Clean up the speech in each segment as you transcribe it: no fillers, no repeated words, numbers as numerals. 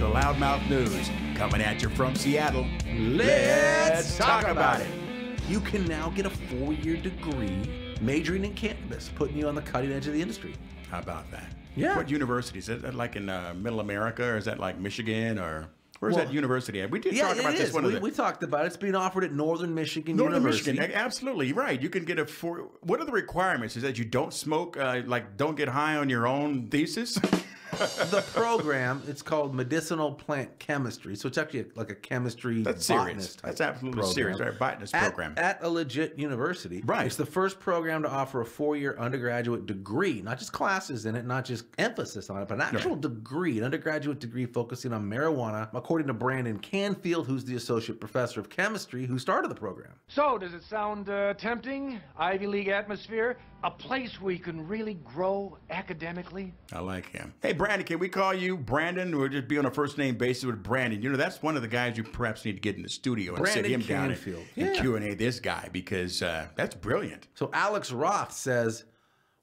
to Loudmouth News. Coming at you from Seattle. Let's talk about it. You can now get a 4-year degree majoring in cannabis, putting you on the cutting edge of the industry. How about that? Yeah. What university? Is that like in Middle America, or is that like Michigan, or where's that university at? We did talk about this. We talked about it. It's being offered at Northern Michigan Northern University. Michigan, absolutely right. You can get a What are the requirements? Is that you don't smoke, like don't get high on your own thesis? The program, it's called Medicinal Plant Chemistry. So it's actually like a chemistry botanist type That's absolutely program. serious, right? Botanist program. At a legit university. Right. It's the first program to offer a 4-year undergraduate degree, not just classes in it, not just emphasis on it, but an actual degree, an undergraduate degree focusing on marijuana, according to Brandon Canfield, who's the associate professor of chemistry who started the program. So, does it sound tempting? Ivy League atmosphere? A place where you can really grow academically? I like him. Hey, Brandon, can we call you Brandon? We'll just be on a first-name basis with Brandon. You know, that's one of the guys you perhaps need to get in the studio and sit him down and Q&A this guy, because that's brilliant. So Alex Roth says,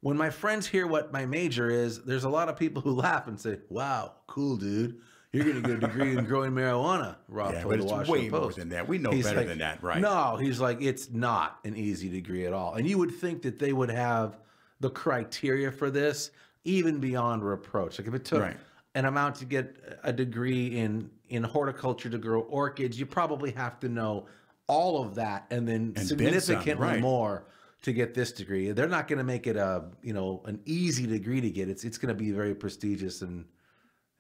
when my friends hear what my major is, there's a lot of people who laugh and say, wow, cool, dude. You're going to get a degree in growing marijuana, Roth told the Washington Post. But it's way more than that. We know better than that, right? No, he's like, it's not an easy degree at all. And you would think that they would have the criteria for this even beyond reproach. Like if it took an amount to get a degree in horticulture to grow orchids, you probably have to know all of that and then significantly more to get this degree. They're not going to make it an easy degree to get. It's going to be very prestigious and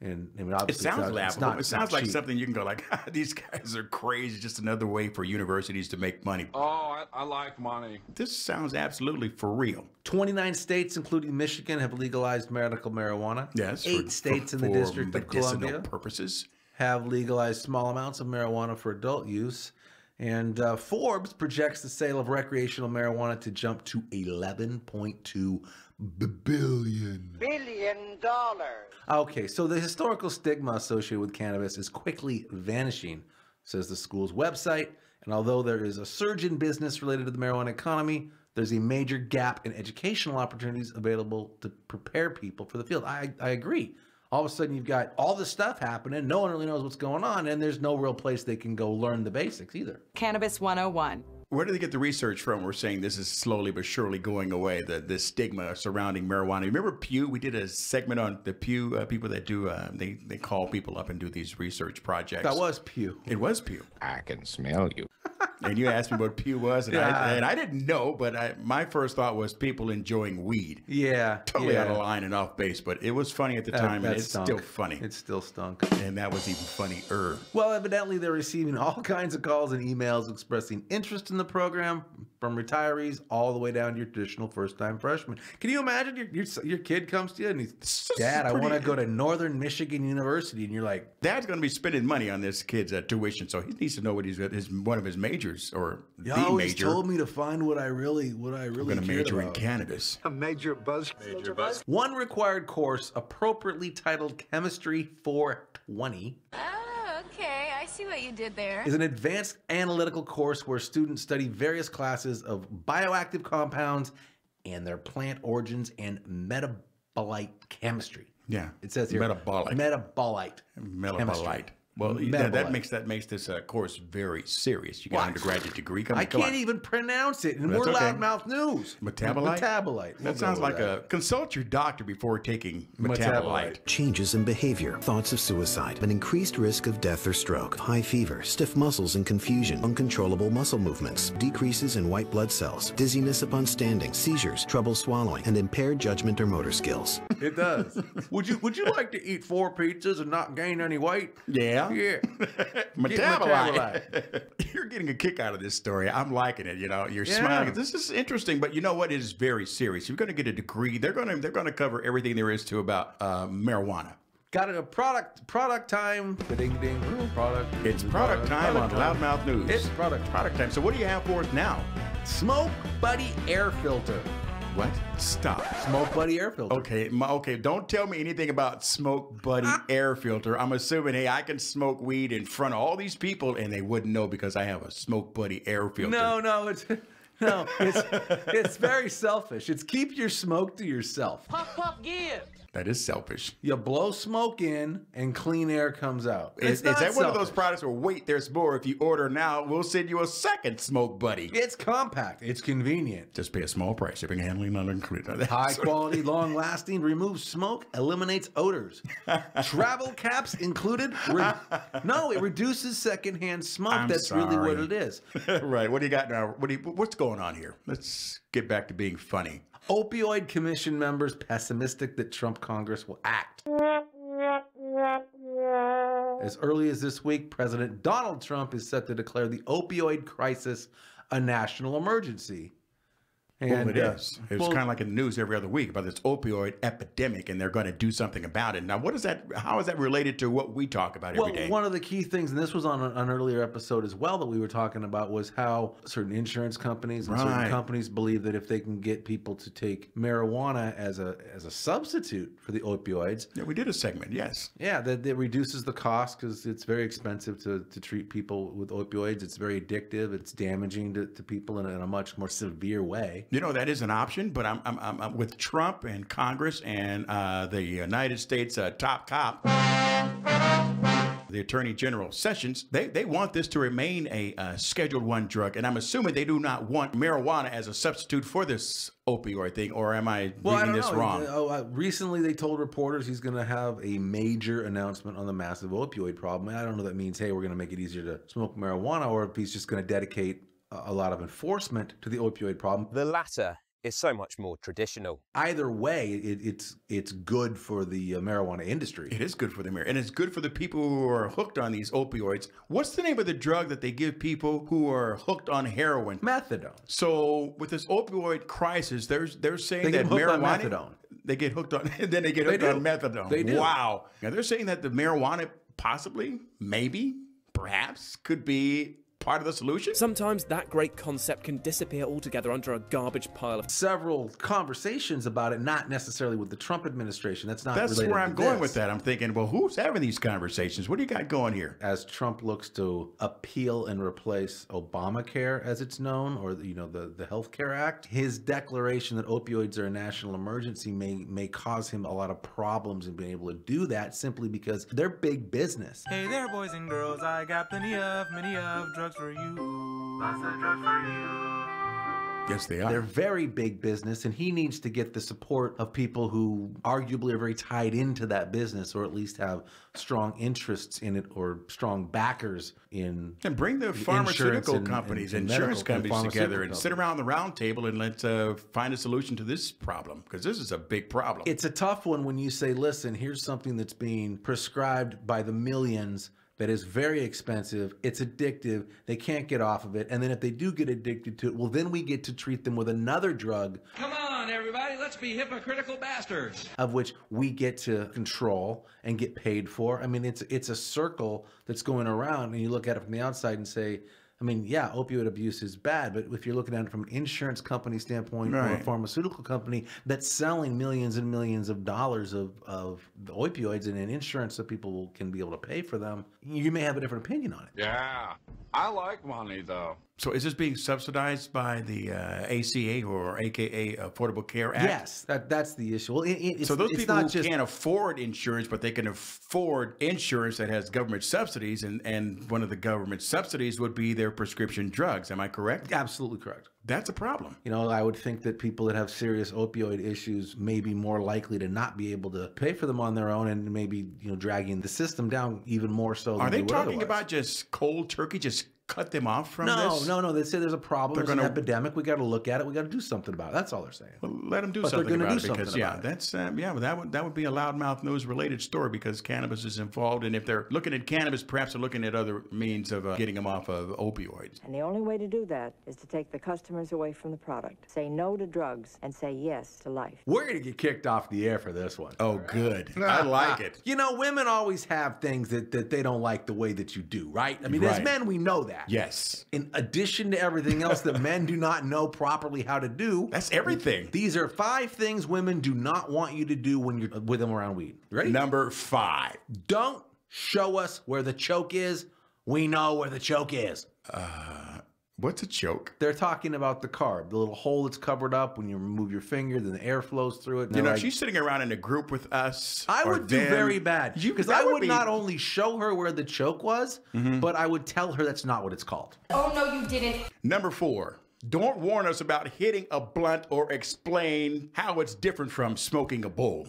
I mean, it sounds laughable. It sounds like cheap. something you can go like, these guys are crazy. Just another way for universities to make money. Oh, I like money. This sounds absolutely for real. 29 states, including Michigan, have legalized medical marijuana. Yes. 8 states in the District of Columbia purposes have legalized small amounts of marijuana for adult use. And Forbes projects the sale of recreational marijuana to jump to $11.2 billion. Okay, so the historical stigma associated with cannabis is quickly vanishing, says the school's website. And although there is a surge in business related to the marijuana economy, there's a major gap in educational opportunities available to prepare people for the field. I agree. All of a sudden, you've got all this stuff happening. No one really knows what's going on, and there's no real place they can go learn the basics either. Cannabis 101. Where do they get the research from? We're saying this is slowly but surely going away, the stigma surrounding marijuana. Remember Pew? We did a segment on the Pew people that do, they call people up and do these research projects. That was Pew. It was Pew. I can smell you. And you asked me what Pew was, and, I didn't know, but my first thought was people enjoying weed. Yeah. Totally out of line and off base, but it was funny at the time, and it's still funny. It still stunk. And that was even funnier. Well, evidently they're receiving all kinds of calls and emails expressing interest in the program, from retirees all the way down to your traditional first-time freshmen. Can you imagine your kid comes to you and he's, Dad, I want to go to Northern Michigan University, and you're like, Dad's going to be spending money on this kid's tuition, so he needs to know what one of his majors or the major. Always told me to find what I really I'm going to major in cannabis. A major buzz. One required course, appropriately titled Chemistry 420. Oh, okay. I see what you did there. Is an advanced analytical course where students study various classes of bioactive compounds and their plant origins and metabolite chemistry. Yeah. It says here. Metabolite. Well, that makes this course very serious. You got an undergraduate degree coming. I can't even pronounce it, and we're Loudmouth News. Metabolite? That sounds like consult your doctor before taking metabolite. Changes in behavior, thoughts of suicide, an increased risk of death or stroke, high fever, stiff muscles and confusion, uncontrollable muscle movements, decreases in white blood cells, dizziness upon standing, seizures, trouble swallowing, and impaired judgment or motor skills. It does. Would you like to eat 4 pizzas and not gain any weight? Yeah. Yeah. Metabolite. You're getting a kick out of this story. I'm liking it. You know, you're smiling. This is interesting, but you know what? It is very serious. You're going to get a degree. They're going to cover everything there is to about marijuana. Got a product time. Ding ding. It's product time on Loudmouth News. It's product time. So what do you have for us now? Smoke Buddy air filter. What? Stop. Smoke Buddy air filter. Okay, don't tell me anything about Smoke Buddy air filter. I'm assuming, hey, I can smoke weed in front of all these people and they wouldn't know because I have a Smoke Buddy air filter. No, it's very selfish. It's keep your smoke to yourself. Puff, puff, give. That is selfish. You blow smoke in and clean air comes out. Is that one of those products where, wait, there's more. If you order now, we'll send you a second smoke buddy. It's compact. It's convenient. Just pay a small price. Shipping and handling not included. High quality, long lasting, removes smoke, eliminates odors. Travel caps included. No, it reduces secondhand smoke. That's really what it is. Right. What do you got now? What's going on here? Let's get back to being funny. Opioid Commission members pessimistic that Trump Congress will act. As early as this week, President Donald Trump is set to declare the opioid crisis a national emergency. And, well, it is. It's kind of like in the news every other week about this opioid epidemic, and they're going to do something about it. Now, what is that? How is that related to what we talk about every day? One of the key things, and this was on an earlier episode as well that we were talking about, was how certain insurance companies and certain companies believe that if they can get people to take marijuana as a substitute for the opioids. Yeah, we did a segment, yes. Yeah, that it reduces the cost because it's very expensive to treat people with opioids. It's very addictive. It's damaging to people in a much more severe way. You know, that is an option, but I'm with Trump and Congress and the United States top cop, the Attorney General Sessions. They want this to remain a Schedule I drug, and I'm assuming they do not want marijuana as a substitute for this opioid thing, or am I reading this wrong? Recently, they told reporters he's going to have a major announcement on the massive opioid problem. I don't know if that means, hey, we're going to make it easier to smoke marijuana, or if he's just going to dedicate a lot of enforcement to the opioid problem. The latter is so much more traditional. Either way, it's good for the marijuana industry. It is good for the marijuana, and it's good for the people who are hooked on these opioids. What's the name of the drug that they give people who are hooked on heroin? Methadone. So with this opioid crisis, they're saying that marijuana, they get hooked on, and then they get hooked on methadone. They do. Wow. Now they're saying that the marijuana possibly, maybe, perhaps, could be part of the solution? Sometimes that great concept can disappear altogether under a garbage pile of... Several conversations about it, not necessarily with the Trump administration. That's where I'm going with that. I'm thinking, well, who's having these conversations? What do you got going here? As Trump looks to appeal and replace Obamacare, as it's known, or the Health Care Act, his declaration that opioids are a national emergency may cause him a lot of problems in being able to do that, simply because they're big business. Hey there, boys and girls, I got many of drugs for you. Lots of drugs for you. Yes, they are. They're very big business, and he needs to get the support of people who arguably are very tied into that business, or at least have strong interests in it, or strong backers in. And bring the pharmaceutical companies, insurance companies together, and sit around the round table and let's find a solution to this problem, because this is a big problem. It's a tough one when you say, listen, here's something that's being prescribed by the millions that is very expensive, it's addictive, they can't get off of it, and then if they do get addicted to it, well, then we get to treat them with another drug. Come on, everybody, let's be hypocritical bastards. Of which we get to control and get paid for. I mean, it's a circle that's going around, and you look at it from the outside and say, I mean, yeah, opioid abuse is bad, but if you're looking at it from an insurance company standpoint, or a pharmaceutical company that's selling millions and millions of dollars of the opioids and in insurance so people can be able to pay for them, you may have a different opinion on it. Yeah, I like money, though. So is this being subsidized by the ACA, or AKA Affordable Care Act? Yes, that's the issue. Well, so those people who can't afford insurance, but they can afford insurance that has government subsidies, and one of the government subsidies would be their prescription drugs. Am I correct? Absolutely correct. That's a problem. You know, I would think that people that have serious opioid issues may be more likely to not be able to pay for them on their own, and maybe, dragging the system down even more so than Are they talking otherwise. about just cold turkey, just cut them off from this? No. They say there's a problem. There's an epidemic. We got to look at it. We got to do something about it. That's all they're saying. Well, let them do something about it, because that would be a loudmouth news related story, because cannabis is involved, and if they're looking at cannabis, perhaps they're looking at other means of getting them off of opioids. And the only way to do that is to take the customers away from the product. Say no to drugs and say yes to life. We're gonna get kicked off the air for this one. Oh, good. I like it. Women always have things that they don't like the way that you do, right? I mean, as men, we know that. Yes. In addition to everything else that men do not know properly how to do. That's everything. These are 5 things women do not want you to do when you're with them around weed. Ready? Number 5. Don't show us where the choke is. We know where the choke is. What's a choke? They're talking about the carb, the little hole that's covered up when you remove your finger, then the air flows through it. You know, if she's sitting around in a group with us, I would do very bad. Because I would not only show her where the choke was, but I would tell her that's not what it's called. Oh, no, you didn't. Number 4. Don't warn us about hitting a blunt or explain how it's different from smoking a bowl.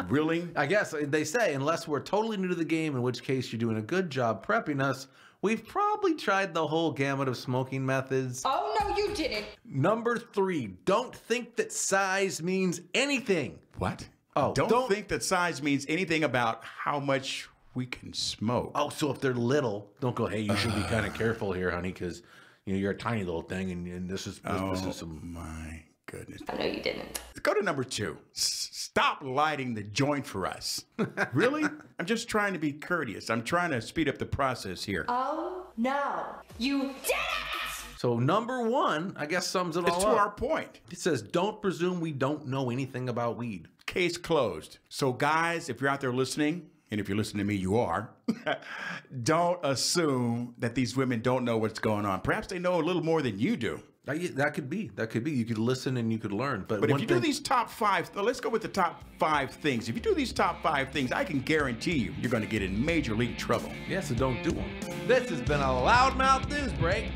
Really? I guess they say, unless we're totally new to the game, in which case you're doing a good job prepping us. We've probably tried the whole gamut of smoking methods. Oh, no, you didn't. Number 3, don't think that size means anything. What? Oh, don't think that size means anything about how much we can smoke. Oh, so if they're little, don't go, hey, you should be kind of careful here, honey, because you're a tiny little thing, and this is some... my goodness. Oh, no, you didn't. Go to number 2. Stop lighting the joint for us. Really? I'm just trying to be courteous. I'm trying to speed up the process here. Oh, no, you didn't! So number 1, I guess, sums it all up. It's to our point. It says, don't presume we don't know anything about weed. Case closed. So guys, if you're out there listening, and if you're listening to me, you are, don't assume that these women don't know what's going on. Perhaps they know a little more than you do. That could be. That could be. You could listen and you could learn. But if you do these top 5, let's go with the top 5 things. If you do these top 5 things, I can guarantee you're going to get in major league trouble. Yeah, so don't do them. This has been a Loudmouth News Break.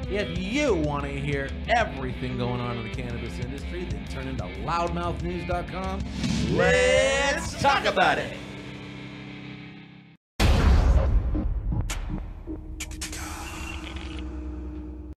If you want to hear everything going on in the cannabis industry, then turn into loudmouthnews.com. Let's talk about it.